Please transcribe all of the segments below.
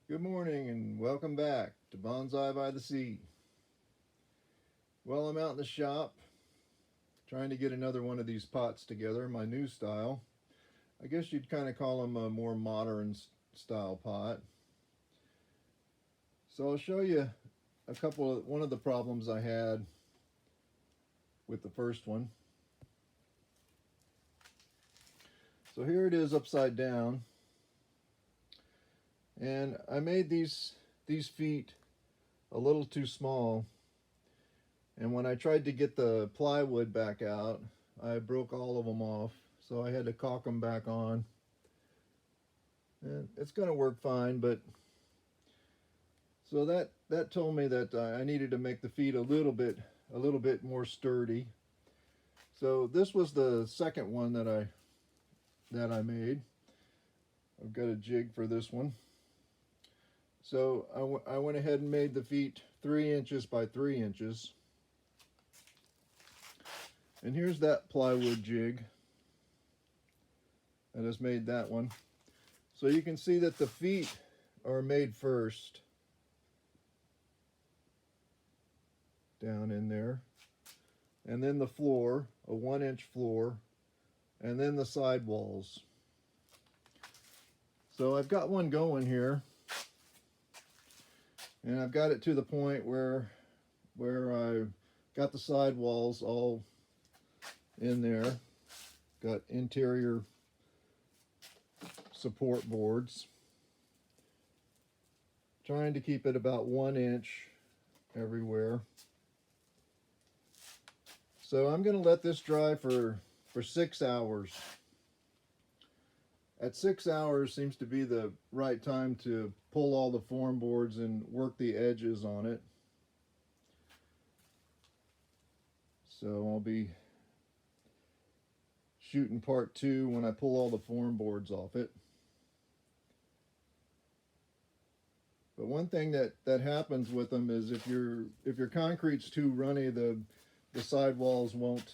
Good morning and welcome back to Bonsai by the Sea. Well, I'm out in the shop trying to get another one of these pots together, my new style. I guess you'd kind of call them a more modern style pot. So I'll show you one of the problems I had with the first one. So here it is upside down. And I made these feet a little too small. And when I tried to get the plywood back out, I broke all of them off. So I had to caulk them back on. And it's going to work fine, but so that told me that I needed to make the feet a little bit more sturdy. So this was the second one that I made. I've got a jig for this one. So I went ahead and made the feet 3 inches by 3 inches. And here's that plywood jig. I just made that one. So you can see that the feet are made first. Down in there. And then the floor, a 1-inch floor. And then the side walls. So I've got one going here. And I've got it to the point where I got the side walls all in there. Got interior support boards. Trying to keep it about 1 inch everywhere. So I'm going to let this dry for 6 hours. At 6 hours seems to be the right time to pull all the form boards and work the edges on it. So I'll be shooting part 2 when I pull all the form boards off it. But one thing that happens with them is if your concrete's too runny, the sidewalls won't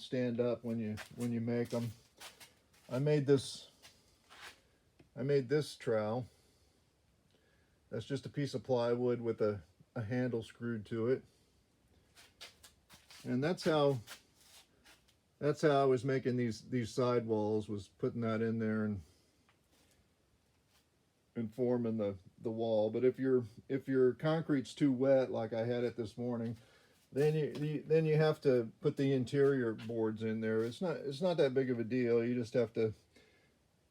stand up when you make them. I made this trowel. That's just a piece of plywood with a handle screwed to it. And that's how I was making these side walls, was putting that in there and forming the wall. But if your concrete's too wet, like I had it this morning, then you have to put the interior boards in there. It's not that big of a deal. You just have to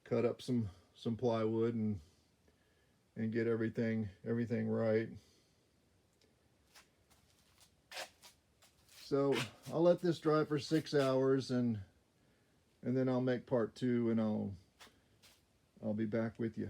cut up some plywood and get everything right. So I'll let this dry for 6 hours and then I'll make part 2 and I'll be back with you.